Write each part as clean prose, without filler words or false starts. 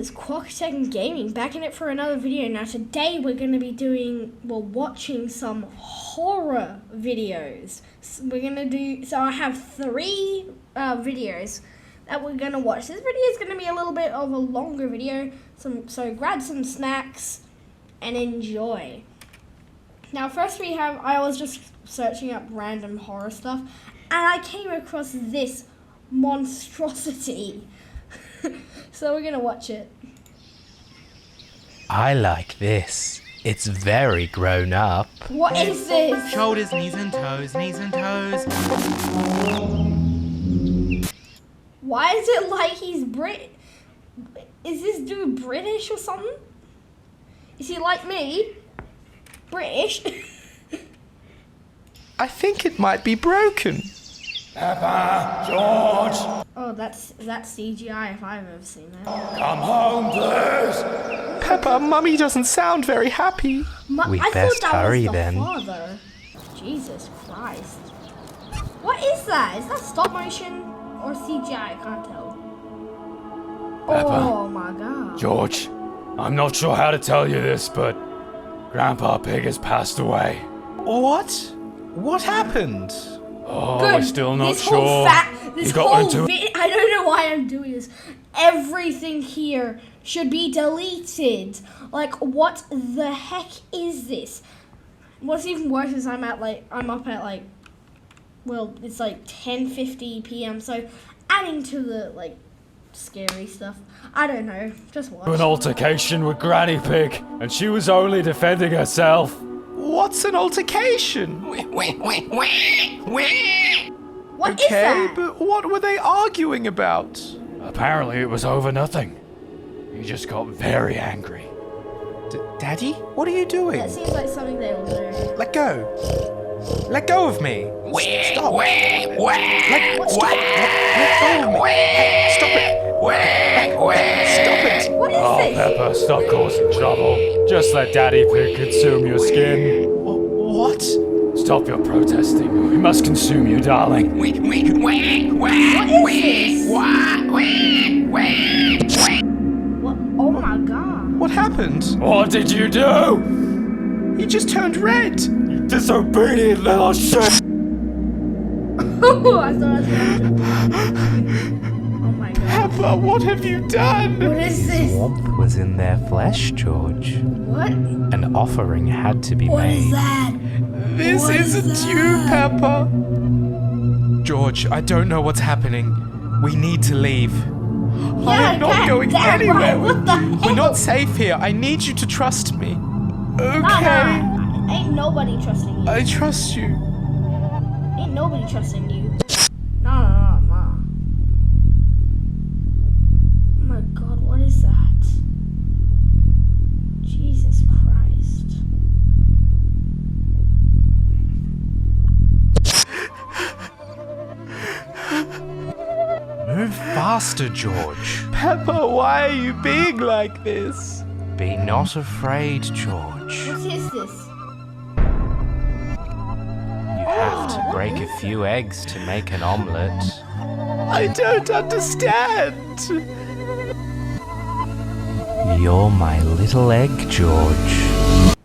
it's Quackatech Gaming, back in it for another video. Now today we're going to be watching some horror videos. So I have three videos that we're going to watch. This video is going to be a little bit of a longer video, so grab some snacks and enjoy. Now first I was just searching up random horror stuff, and I came across this monstrosity. So we're gonna watch it. I like this. It's very grown up. What is this? Shoulders, knees and toes, knees and toes. Why is it like he's Is this dude British or something? Is he like me? British? I think it might be broken. Peppa, George, Oh, that's CGI if I've ever seen that. come home, please. Peppa, Mummy doesn't sound very happy. We I best thought that hurry was the then. Father. Jesus Christ. What is that? Is that stop motion or CGI? I can't tell. Peppa. Oh my god. George, I'm not sure how to tell you this, but Grandpa Pig has passed away. What? What happened? Oh, Good. we're still not this sure. Whole this He got whole into I don't know why I'm doing this. Everything here should be deleted. Like, what the heck is this? What's even worse is I'm up at it's like 10:50 p.m. So adding to the scary stuff. I don't know. Just watch. An altercation with Granny Pig, and she was only defending herself. What's an altercation? What is that? But what were they arguing about? Apparently it was over nothing. He just got very angry. Daddy, what are you doing? That seems like something they will do. Let go. Let go of me. Stop. Let go of me. Hey, stop it. Stop it. What is Oh, this? Peppa, stop causing trouble. Just let Daddy Pig consume your skin. What? Stop your protesting. We must consume you, darling. What is this? What? Oh my god. What happened? What did you do? He just turned red. You disobedient little shit. I thought I was Oh my god. Peppa, what have you done? What is this? Warmth was in their flesh, George. What? An offering had to be What made. is that? This What is isn't you, that? Peppa. George, I don't know what's happening. We need to leave. I'm not God going damn anywhere. right. What the hell? We're not safe here. I need you to trust me. Okay. Nah. Ain't nobody trusting you. I trust you. Ain't nobody trusting you. No. Oh my god, what is that? Jesus Christ. Move faster, George. Peppa, why are you being like this? Be not afraid, George. What is this? You have to what break is a few eggs to make an omelette. I don't understand. You're my little egg, George.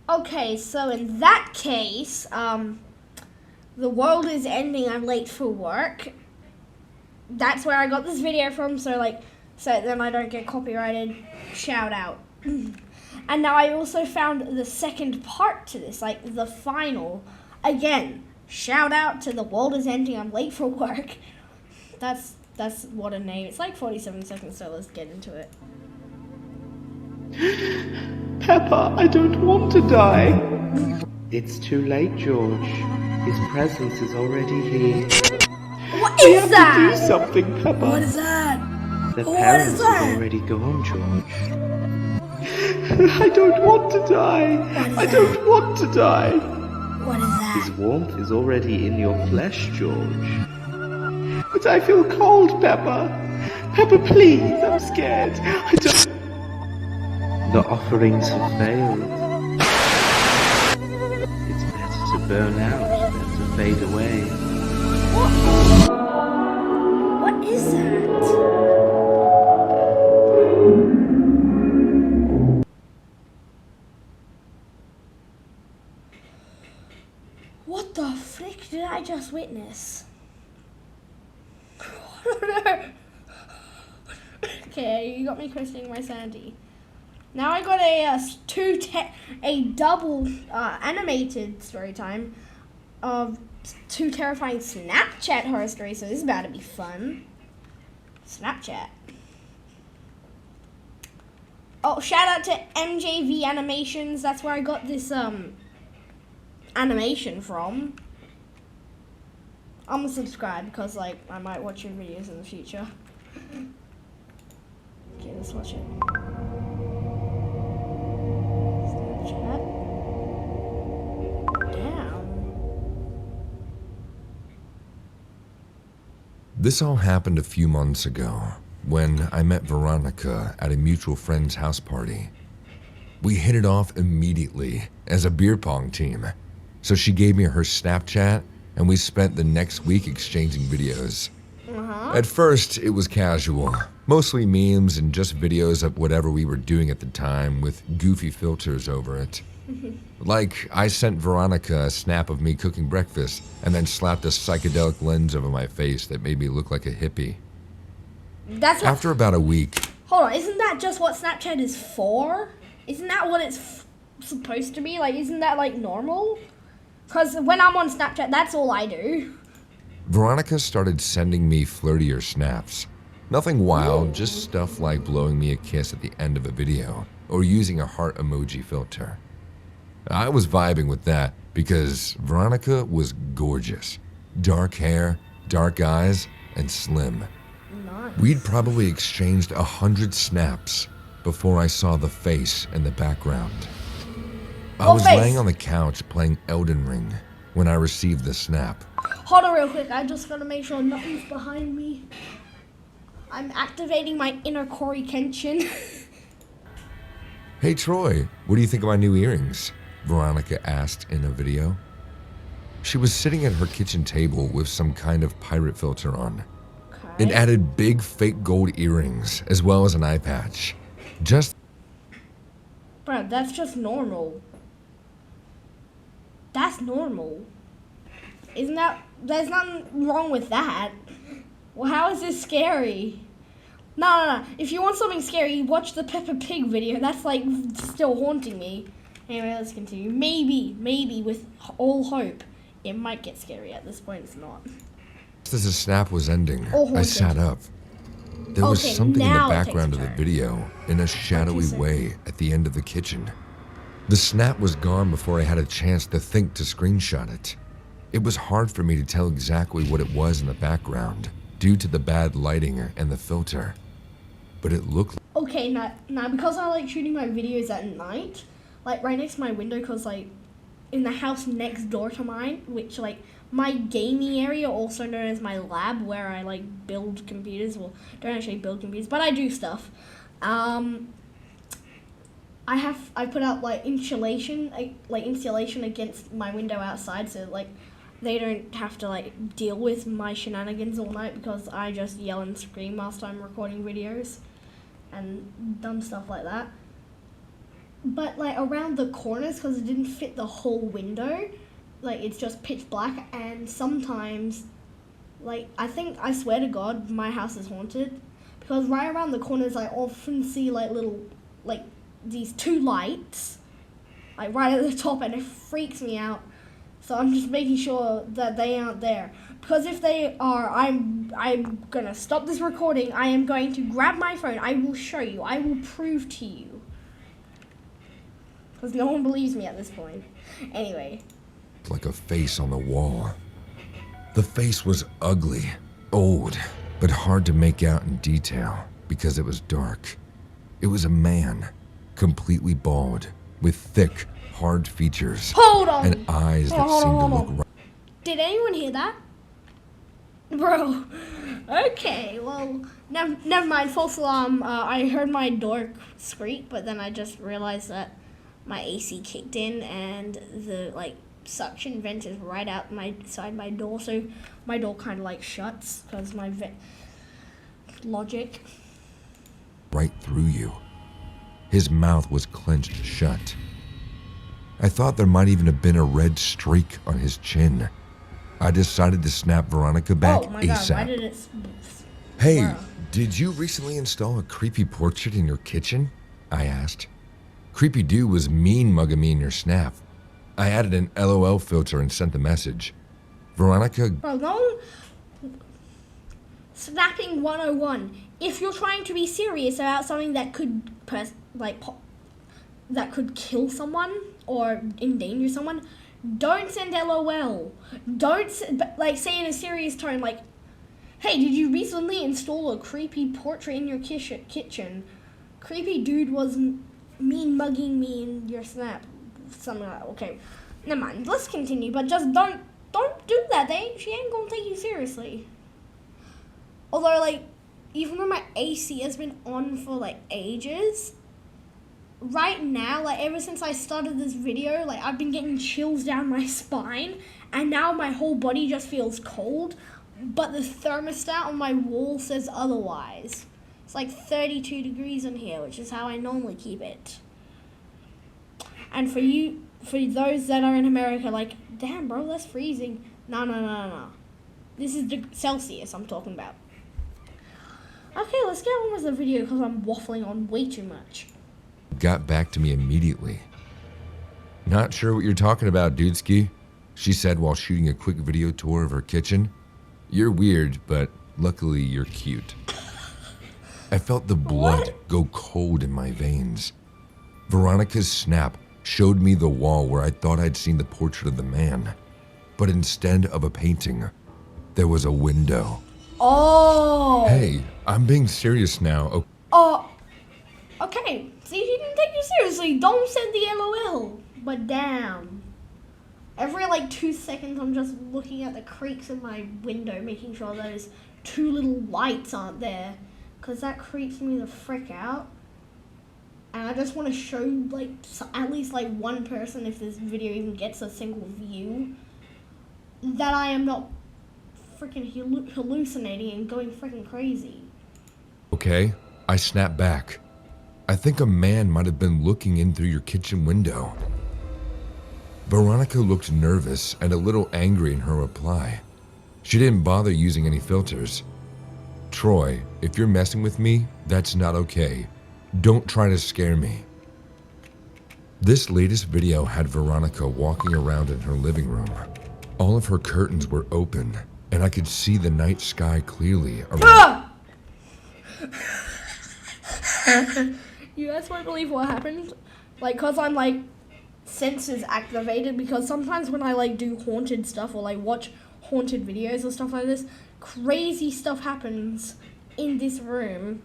Okay, so in that case, the world is ending, I'm late for work. That's where I got this video from, so then I don't get copyrighted. Shout out. And now I also found the second part to this, the final. Again, shout out to the world is ending, I'm late for work. That's what a name. It's 47 seconds, so let's get into it. Peppa, I don't want to die. It's too late, George. His presence is already here. What We is have that? to do something, Peppa. What is that? The What parents is that? have already gone, George. I don't want to die. I don't want to die. What is that? His warmth is already in your flesh, George. But I feel cold, Peppa. Peppa, please, I'm scared. I don't... The offerings have failed. It's better to burn out than to fade away. What is that? What the frick did I just witness? Okay, you got me questioning my sanity. Now I got a double animated story time of 2 terrifying Snapchat horror stories. So this is about to be fun. Snapchat. Oh, shout out to MJV Animations. That's where I got this animation from. I'm gonna subscribe because like I might watch your videos in the future. Okay, let's watch it. Snapchat. Damn. This all happened a few months ago when I met Veronica at a mutual friend's house party. We hit it off immediately as a beer pong team. So she gave me her Snapchat and we spent the next week exchanging videos. At first, it was casual, mostly memes and just videos of whatever we were doing at the time with goofy filters over it. Like, I sent Veronica a snap of me cooking breakfast and then slapped a psychedelic lens over my face that made me look like a hippie. That's what, After about a week, hold on, isn't that just what Snapchat is for? Isn't that what it's supposed to be? Like, isn't that like normal? Because when I'm on Snapchat, that's all I do. Veronica started sending me flirtier snaps. Nothing wild, just stuff like blowing me a kiss at the end of a video or using a heart emoji filter. I was vibing with that because Veronica was gorgeous. Dark hair, dark eyes, and slim. Nice. We'd probably exchanged 100 snaps before I saw the face in the background. I was laying on the couch playing Elden Ring when I received the snap. Hold on real quick, I just gotta make sure nothing's behind me. I'm activating my inner Corey Kenshin. Hey Troy, what do you think of my new earrings? Veronica asked in a video. She was sitting at her kitchen table with some kind of pirate filter on. It added big fake gold earrings as well as an eye patch. Bro, that's just normal. That's normal. Isn't that, there's nothing wrong with that. Well, how is this scary? No. If you want something scary, watch the Peppa Pig video. That's like still haunting me. Anyway, let's continue. Maybe with all hope, it might get scary. At this point, it's not. Just as the snap was ending, Oh, I haunted. sat up. There was Okay, something in the now it takes background a of the turn. video in a shadowy say? way at the end of the kitchen. The snap was gone before I had a chance to think to screenshot it. It was hard for me to tell exactly what it was in the background due to the bad lighting and the filter. But it looked Okay, now because I like shooting my videos at night, like right next to my window, cause like in the house next door to mine, which like my gaming area, also known as my lab, where I like build computers. Well, don't actually build computers, but I do stuff. I put out like insulation against my window outside, so like they don't have to like deal with my shenanigans all night because I just yell and scream whilst I'm recording videos and dumb stuff like that. But like around the corners, because it didn't fit the whole window, like it's just pitch black, and sometimes like I swear to God my house is haunted because right around the corners I often see like little like these 2 lights like right at the top, and it freaks me out. So I'm just making sure that they aren't there, because if they are, I'm gonna stop this recording. I am going to grab my phone. I will show you. I will prove to you, because no one believes me at this point. Anyway. like a face on the wall. The face was ugly, old, but hard to make out in detail because it was dark. It was a man, completely bald, with thick, hard features Hold on. and eyes that Hold on, seemed to hold look on. right. Did anyone hear that? Bro. Okay, well, never mind. False alarm. I heard my door squeak, but then I just realized that my AC kicked in and the like suction vent is right outside my door, so my door kind of like shuts because my logic. right through you. His mouth was clenched shut. I thought there might even have been a red streak on his chin. I decided to snap Veronica back Oh my god, ASAP. why did it... Hey, Wow. did you recently install a creepy portrait in your kitchen? I asked. Creepy Dude was mean mugging me in your snap. I added an LOL filter and sent the message. Veronica, Bro, no... Snapping 101. If you're trying to be serious about something that could, that could kill someone or endanger someone, don't send LOL. Don't, say in a serious tone, like, hey, did you recently install a creepy portrait in your kitchen? Creepy Dude was mean mugging me in your snap. Something like that. Okay, never mind. Let's continue, but just don't do that. She ain't gonna take you seriously. Although, like, even though my AC has been on for, like, ages, right now, like, ever since I started this video, like, I've been getting chills down my spine, and now my whole body just feels cold, but the thermostat on my wall says otherwise. It's like 32 degrees in here, which is how I normally keep it. And for those that are in America, like, damn, bro, that's freezing. No. This is the Celsius I'm talking about. Okay, let's get on with the video because I'm waffling on way too much. got back to me immediately. Not sure what you're talking about, Dudeski, she said while shooting a quick video tour of her kitchen. You're weird, but luckily you're cute. I felt the blood go cold in my veins. Veronica's snap showed me the wall where I thought I'd seen the portrait of the man. But instead of a painting, there was a window. Oh! Hey, I'm being serious now. Okay. See, he didn't take you seriously. Don't send the LOL. But damn. Every, 2 seconds, I'm just looking at the creaks in my window, making sure those 2 little lights aren't there. Because that creeps me the frick out. And I just want to show, at least, one person, if this video even gets a single view, that I am not freaking hallucinating and going freaking crazy. Okay, I snapped back. I think a man might have been looking in through your kitchen window. Veronica looked nervous and a little angry in her reply. She didn't bother using any filters. Troy, if you're messing with me, that's not okay. Don't try to scare me. This latest video had Veronica walking around in her living room. All of her curtains were open, and I could see the night sky clearly around. You guys won't believe what happened. Cause I'm senses activated, because sometimes when I do haunted stuff or watch haunted videos or stuff like this, crazy stuff happens in this room.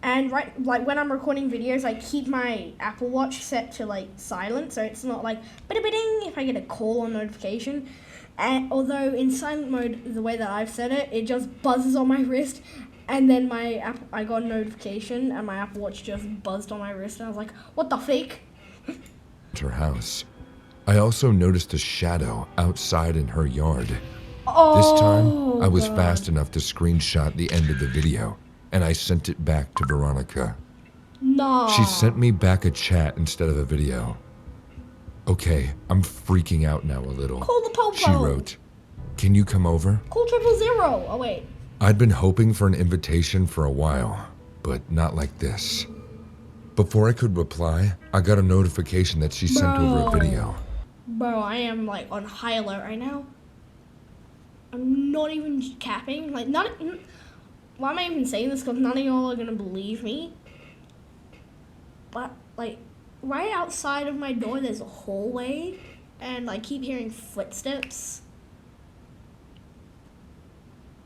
And when I'm recording videos, I keep my Apple Watch set to silent, so it's not bing if I get a call or notification. And although in silent mode, the way that I've set it, it just buzzes on my wrist, and then I got a notification, and my Apple Watch just buzzed on my wrist, and I was like, what the fake? Her house. I also noticed a shadow outside in her yard. Oh, This time, I was God. fast enough to screenshot the end of the video, and I sent it back to Veronica. Nah. She sent me back a chat instead of a video. Okay, I'm freaking out now a little. Call the popo. She wrote, "Can you come over?" Call 000. Oh, wait. I'd been hoping for an invitation for a while, but not like this. Before I could reply, I got a notification that she sent over a video. Bro, I am on high alert right now. I'm not even capping. Why am I even saying this? Because none of y'all are gonna believe me. But right outside of my door, there's a hallway, and I keep hearing footsteps.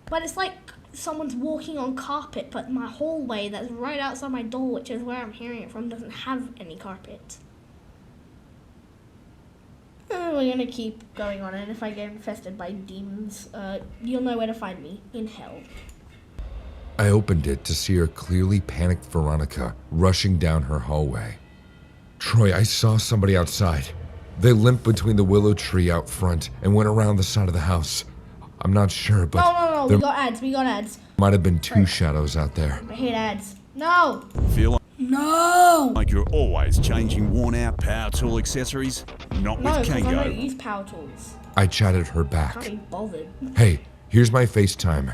But it's like someone's walking on carpet. But my hallway that's right outside my door, which is where I'm hearing it from, doesn't have any carpet. We're gonna keep going on, and if I get infested by demons, you'll know where to find me, in hell. I opened it to see her clearly panicked Veronica rushing down her hallway. Troy, I saw somebody outside. They limped between the willow tree out front and went around the side of the house. I'm not sure, but No, there we got ads. might have been 2 shadows out there. I hate ads. No! No! Like you're always changing worn-out power tool accessories? Not No, with because I don't Kango. use power tools. I chatted her back. Can't be bothered. Hey, here's my FaceTime.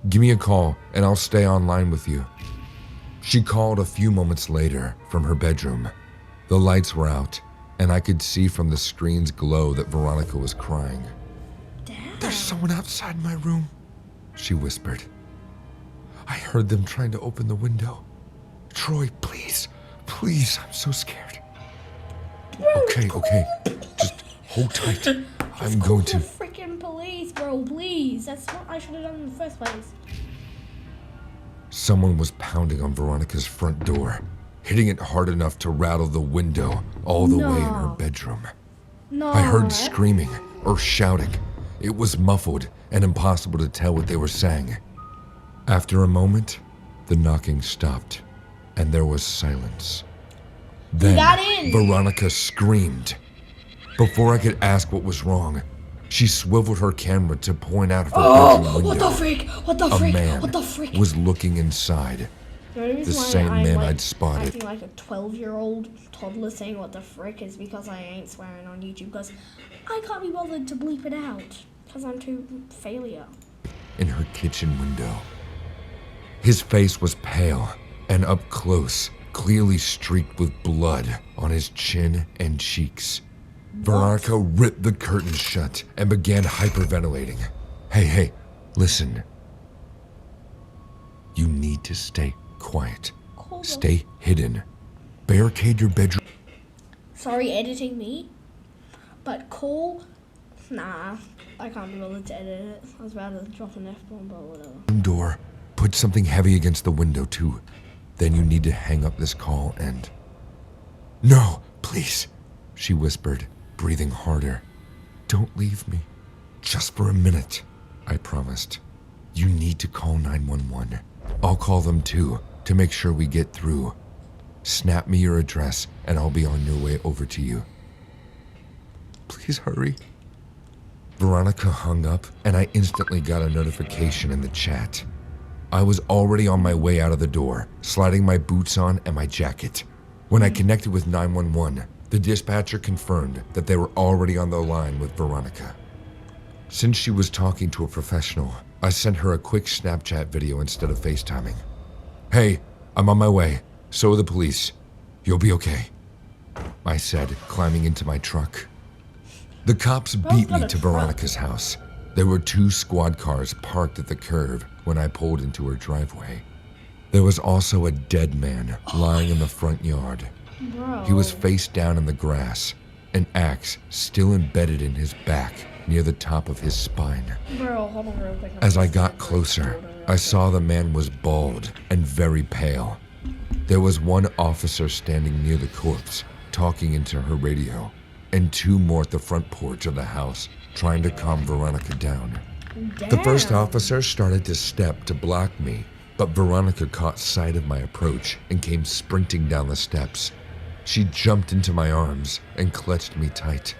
Give me a call and I'll stay online with you. She called a few moments later from her bedroom. The lights were out and I could see from the screen's glow that Veronica was crying. Damn. There's someone outside my room, she whispered. I heard them trying to open the window. Troy, please, please, I'm so scared. Okay, just hold tight. I'm Call going the to... freaking police, bro, please. That's what I should have done in the first place. Someone was pounding on Veronica's front door, hitting it hard enough to rattle the window all the way in her No. bedroom. No. I heard screaming or shouting. It was muffled and impossible to tell what they were saying. After a moment, the knocking stopped and there was silence. Then got in. Veronica screamed. Before I could ask what was wrong, she swiveled her camera to point out of her bedroom window. What the freak? What the A freak? man What the freak? was looking inside. The only reason the why same I'm man like I'd spotted. acting like a 12-year-old toddler saying what the frick is because I ain't swearing on YouTube because I can't be bothered to bleep it out because I'm too failure. In her kitchen window. His face was pale and up close, clearly streaked with blood on his chin and cheeks. Veronica ripped the curtains shut and began hyperventilating. Hey, listen. You need to stay quiet. Call them. Stay hidden. Barricade your bedroom Sorry, editing me, but call. Nah, I can't be bothered to edit it. I was about to drop an F-bomb, but whatever. door. Put something heavy against the window, too. Then you need to hang up this call and... No, please, she whispered, breathing harder. Don't leave me. Just for a minute, I promised. You need to call 911. I'll call them too, to make sure we get through. Snap me your address, and I'll be on your way over to you. Please hurry. Veronica hung up, and I instantly got a notification in the chat. I was already on my way out of the door, sliding my boots on and my jacket. When I connected with 911, the dispatcher confirmed that they were already on the line with Veronica. Since she was talking to a professional, I sent her a quick Snapchat video instead of FaceTiming. Hey, I'm on my way. So are the police. You'll be okay, I said, climbing into my truck. The cops beat me to Veronica's house. There were 2 squad cars parked at the curb when I pulled into her driveway. There was also a dead man lying in the front yard. Bro. He was face down in the grass, an axe still embedded in his back near the top of his spine. Bro, hold on real quick. As I got closer, I saw the man was bald and very pale. There was one officer standing near the corpse, talking into her radio, and 2 more at the front porch of the house, trying to calm Veronica down. The first Damn. officer started to step to block me, but Veronica caught sight of my approach and came sprinting down the steps. She jumped into my arms and clutched me tight,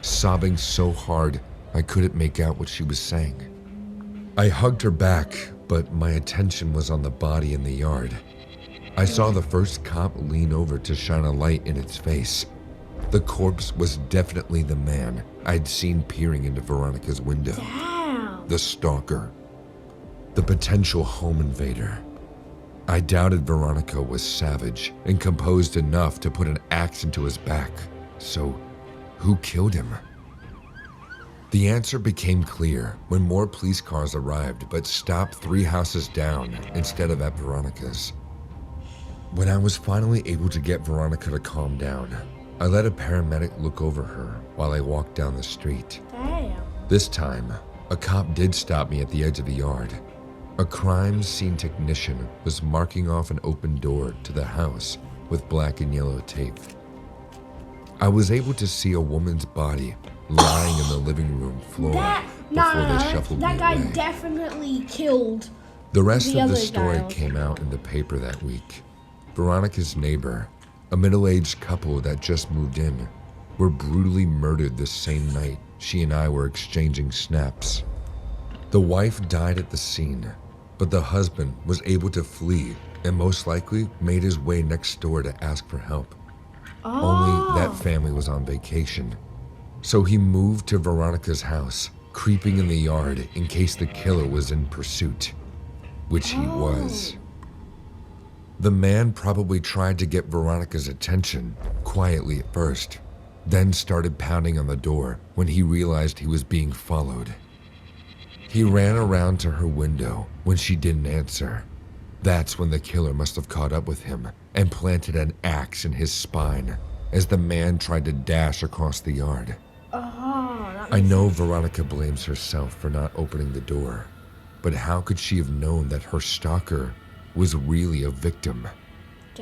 sobbing so hard I couldn't make out what she was saying. I hugged her back, but my attention was on the body in the yard. I saw the first cop lean over to shine a light in its face. The corpse was definitely the man I'd seen peering into Veronica's window. Damn. The stalker. The potential home invader. I doubted Veronica was savage and composed enough to put an axe into his back. So, who killed him? The answer became clear when more police cars arrived but stopped 3 houses down instead of at Veronica's. When I was finally able to get Veronica to calm down, I let a paramedic look over her while I walked down the street. Damn. This time, a cop did stop me at the edge of the yard. A crime scene technician was marking off an open door to the house with black and yellow tape. I was able to see a woman's body lying in the living room floor before they shuffled me that guy away. definitely killed. The rest the of the other story guy. came out in the paper that week. Veronica's neighbor, a middle-aged couple that just moved in, were brutally murdered the same night she and I were exchanging snaps. The wife died at the scene, but the husband was able to flee and most likely made his way next door to ask for help. Only that family was on vacation. So he moved to Veronica's house, creeping in the yard in case the killer was in pursuit, which he was. The man probably tried to get Veronica's attention quietly at first, then started pounding on the door when he realized he was being followed. He ran around to her window when she didn't answer. That's when the killer must have caught up with him and planted an axe in his spine as the man tried to dash across the yard. I know Veronica blames herself for not opening the door, but how could she have known that her stalker was really a victim?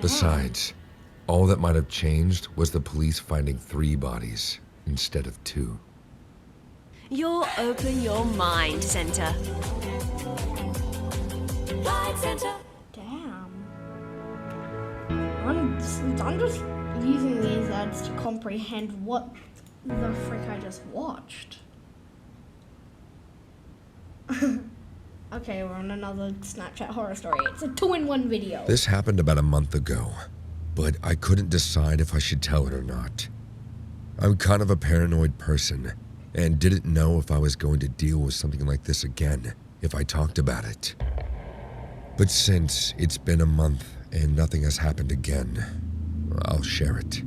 Besides, all that might have changed was the police finding 3 bodies instead of 2. Your Open Your Mind Center. Mind Center. Damn. I'm just using these ads to comprehend what the frick I just watched. Okay, we're on another Snapchat horror story. It's a 2-in-1 video. This happened about a month ago, but I couldn't decide if I should tell it or not. I'm kind of a paranoid person and didn't know if I was going to deal with something like this again if I talked about it. But since it's been a month and nothing has happened again, I'll share it.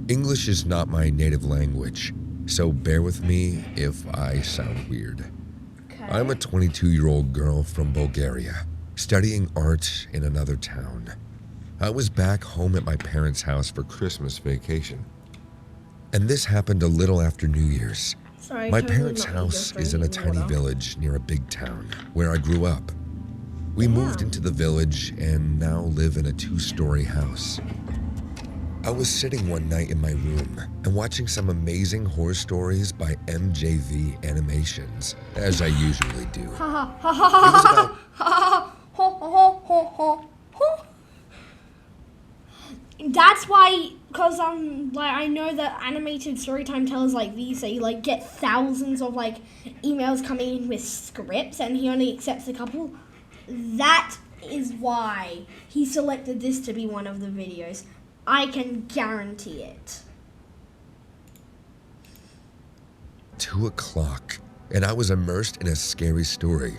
English is not my native language, so bear with me if I sound weird. Okay. I'm a 22-year-old girl from Bulgaria, studying art in another town. I was back home at my parents' house for Christmas vacation. And this happened a little after New Year's. Sorry, My totally parents' not house eager is in a for tiny water. village near a big town where I grew up. We moved into the village and now live in a 2-story house. I was sitting one night in my room and watching some amazing horror stories by MJV Animations, as I usually do. It was about That's why, because like I know that animated storytime tellers like these, they like get thousands of like emails coming in with scripts, and he only accepts a couple. That is why he selected this to be one of the videos. I can guarantee it. 2 o'clock, and I was immersed in a scary story,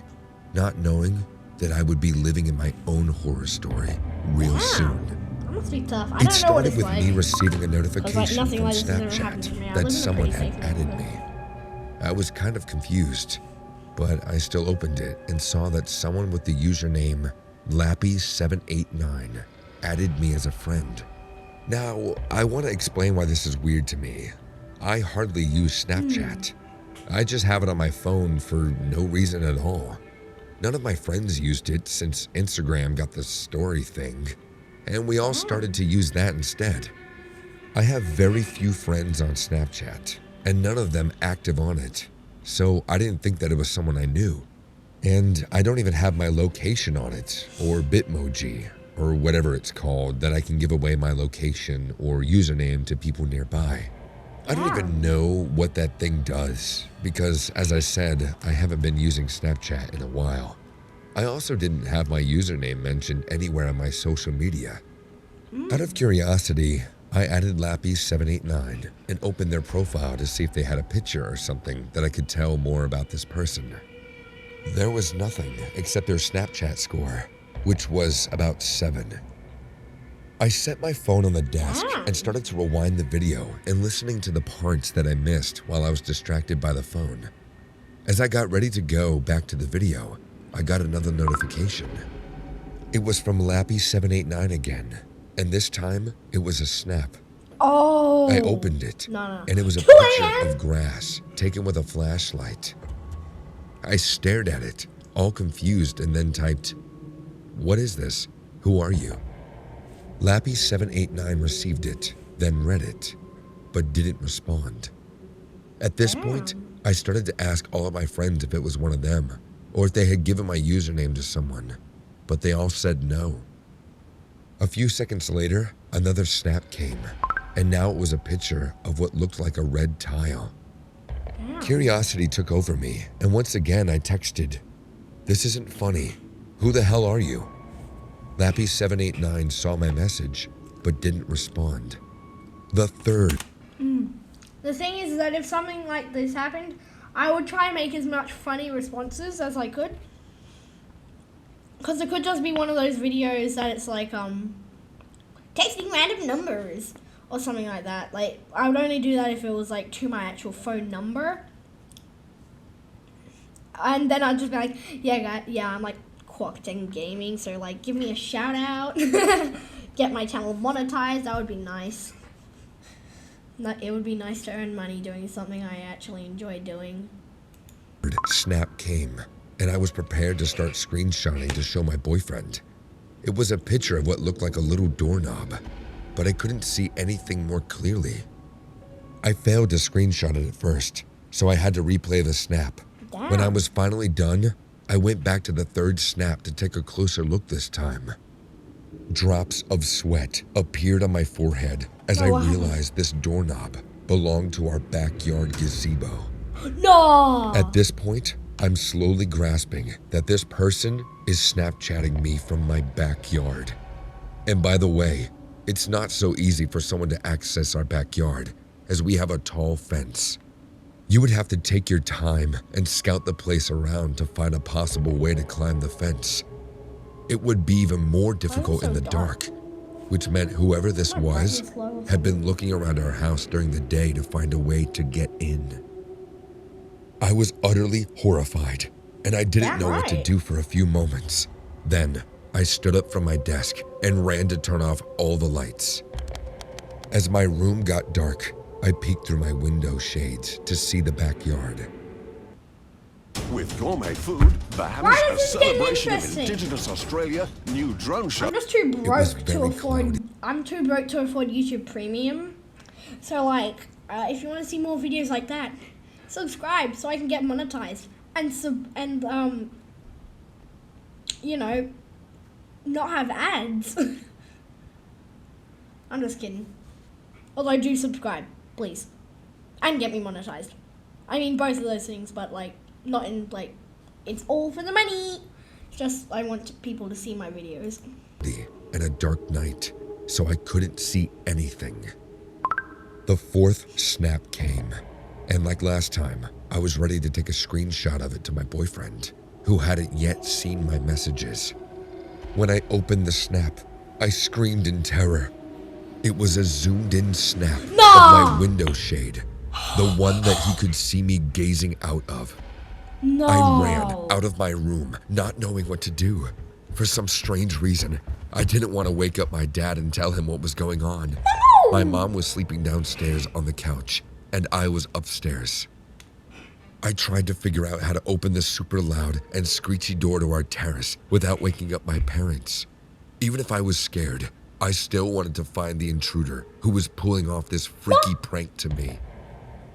not knowing that I would be living in my own horror story real soon. That must be tough. I It don't know what started it's with like. me receiving a notification nothing from like this has ever happened to me. I Snapchat live that in a someone pretty had safe added neighborhood. me. I was kind of confused, but I still opened it and saw that someone with the username Lappy789 added me as a friend. Now, I want to explain why this is weird to me. I hardly use Snapchat. I just have it on my phone for no reason at all. None of my friends used it since Instagram got the story thing, and we all started to use that instead. I have very few friends on Snapchat, and none of them active on it, so I didn't think that it was someone I knew. And I don't even have my location on it, or Bitmoji, or whatever it's called, that I can give away my location or username to people nearby. I don't even know what that thing does, because as I said, I haven't been using Snapchat in a while. I also didn't have my username mentioned anywhere on my social media. Out of curiosity, I added Lappy789 and opened their profile to see if they had a picture or something that I could tell more about this person. There was nothing except their Snapchat score, which was about 7. I set my phone on the desk and started to rewind the video and listening to the parts that I missed while I was distracted by the phone. As I got ready to go back to the video, I got another notification. It was from Lappy789 again, and this time it was a snap. Oh. I opened it, No. and it was a 2 picture a.m.? of grass taken with a flashlight. I stared at it, all confused, and then typed, "What is this? Who are you?" Lappy789 received it, then read it, but didn't respond. At this point, I started to ask all of my friends if it was one of them, or if they had given my username to someone, but they all said no. A few seconds later, another snap came, and now it was a picture of what looked like a red tile. Curiosity took over me, and once again I texted, "This isn't funny. Who the hell are you?" Lappy789 saw my message, but didn't respond. The third. The thing is that if something like this happened, I would try and make as much funny responses as I could. Because it could just be one of those videos that it's like, texting random numbers or something like that. Like, I would only do that if it was like to my actual phone number. And then I'd just be like, yeah, I'm like Quackten Gaming, so like give me a shout out. Get my channel monetized, that would be nice. It would be nice to earn money doing something I actually enjoy doing. Snap came, and I was prepared to start screenshotting to show my boyfriend. It was a picture of what looked like a little doorknob, but I couldn't see anything more clearly. I failed to screenshot it at first, so I had to replay the snap. Damn. When I was finally done, I went back to the third snap to take a closer look this time. Drops of sweat appeared on my forehead as I realized this doorknob belonged to our backyard gazebo. No! At this point, I'm slowly grasping that this person is Snapchatting me from my backyard. And by the way, it's not so easy for someone to access our backyard, as we have a tall fence. You would have to take your time and scout the place around to find a possible way to climb the fence. It would be even more difficult in the dark, which meant whoever this was had been looking around our house during the day to find a way to get in. I was utterly horrified, and I didn't know what to do for a few moments. Then, I stood up from my desk and ran to turn off all the lights. As my room got dark, I peeked through my window shades to see the backyard. With gourmet food, Bahamas, Why a does this get celebration of interesting? Indigenous Australia, new drone show. I'm just too broke to very afford. cloudy. I'm too broke to afford YouTube Premium. So like, if you want to see more videos like that, subscribe so I can get monetized and you know, not have ads. I'm just kidding. Although do subscribe, please, and get me monetized. I mean both of those things, but like not in like it's all for the money. It's just I want people to see my videos. And a dark night, so I couldn't see anything. The fourth snap came, and like last time, I was ready to take a screenshot of it to my boyfriend, who hadn't yet seen my messages. When I opened the snap, I screamed in terror. It was a zoomed-in snap of my window shade, the one that he could see me gazing out of. No. I ran out of my room, not knowing what to do. For some strange reason, I didn't want to wake up my dad and tell him what was going on. No. My mom was sleeping downstairs on the couch, and I was upstairs. I tried to figure out how to open the super loud and screechy door to our terrace without waking up my parents. Even if I was scared, I still wanted to find the intruder who was pulling off this freaky prank to me.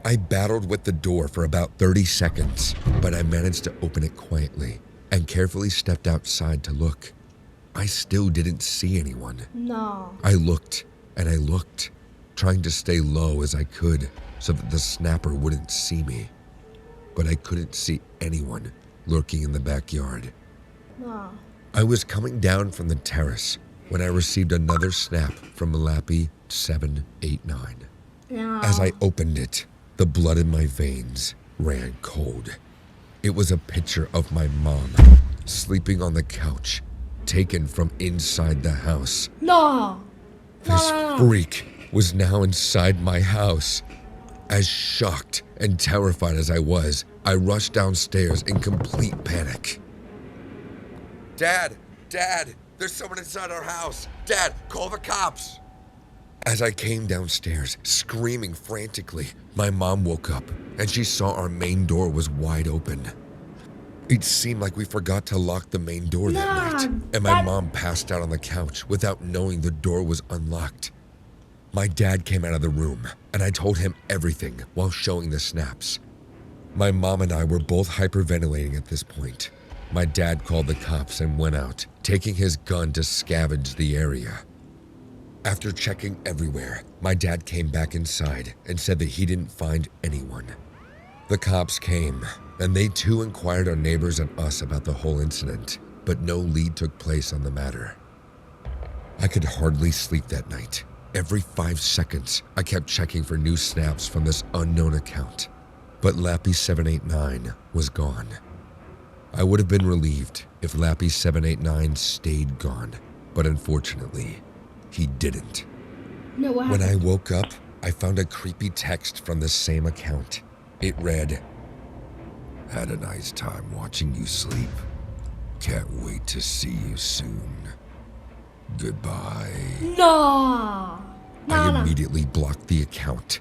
I battled with the door for about 30 seconds, but I managed to open it quietly and carefully stepped outside to look. I still didn't see anyone. No. I looked and I looked, trying to stay low as I could so that the snapper wouldn't see me. But I couldn't see anyone lurking in the backyard. No. I was coming down from the terrace when I received another snap from Lappy789. No. As I opened it, the blood in my veins ran cold. It was a picture of my mom sleeping on the couch, taken from inside the house. No. This No. freak was now inside my house. As shocked and terrified as I was, I rushed downstairs in complete panic. Dad! Dad! There's someone inside our house! Dad, call the cops! As I came downstairs, screaming frantically, my mom woke up and she saw our main door was wide open. It seemed like we forgot to lock the main door that night, and my mom passed out on the couch without knowing the door was unlocked. My dad came out of the room, and I told him everything while showing the snaps. My mom and I were both hyperventilating at this point. My dad called the cops and went out, taking his gun to scavenge the area. After checking everywhere, my dad came back inside and said that he didn't find anyone. The cops came, and they too inquired our neighbors and us about the whole incident, but no lead took place on the matter. I could hardly sleep that night. Every 5 seconds, I kept checking for new snaps from this unknown account. But Lappy789 was gone. I would have been relieved if Lappy789 stayed gone, but unfortunately, he didn't. No, what When happened? I woke up, I found a creepy text from the same account. It read, "Had a nice time watching you sleep. Can't wait to see you soon. Goodbye." No. I immediately blocked the account.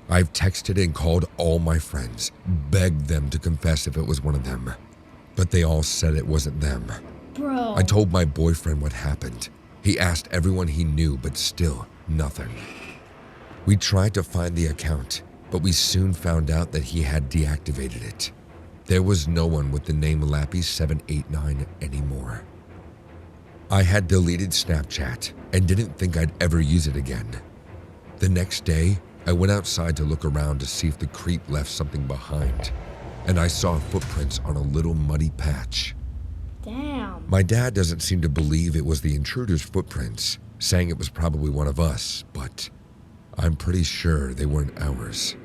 I've texted and called all my friends, begged them to confess if it was one of them. But they all said it wasn't them. Bro. I told my boyfriend what happened. He asked everyone he knew, but still nothing. We tried to find the account, but we soon found out that he had deactivated it. There was no one with the name Lappy789 anymore. I had deleted Snapchat and didn't think I'd ever use it again. The next day, I went outside to look around to see if the creep left something behind, and I saw footprints on a little muddy patch. Damn. My dad doesn't seem to believe it was the intruder's footprints, saying it was probably one of us, but I'm pretty sure they weren't ours.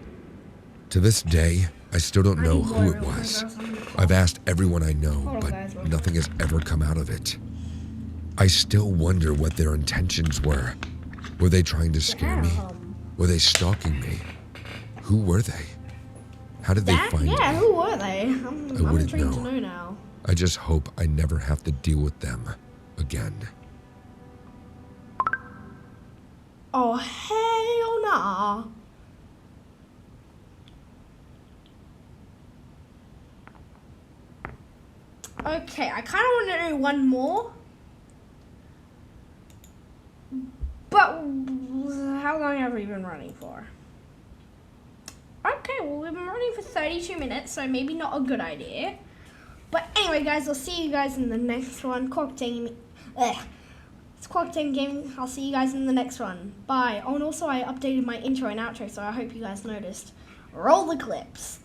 To this day, I still don't know who it was. I've asked everyone I know, but nothing has ever come out of it. I still wonder what their intentions were. Were they trying to scare me? Were they stalking me? Who were they? How did they find me? Yeah, who were they? I'm wouldn't intrigued to know. know now. I just hope I never have to deal with them again. Oh, hell nah. Okay, I kind of want to do one more. But how long have we been running for? Okay, well, we've been running for 32 minutes, so maybe not a good idea. But anyway, guys, I'll see you guys in the next one. It's Quarantine Gaming. I'll see you guys in the next one. Bye. Oh, and also I updated my intro and outro, so I hope you guys noticed. Roll the clips.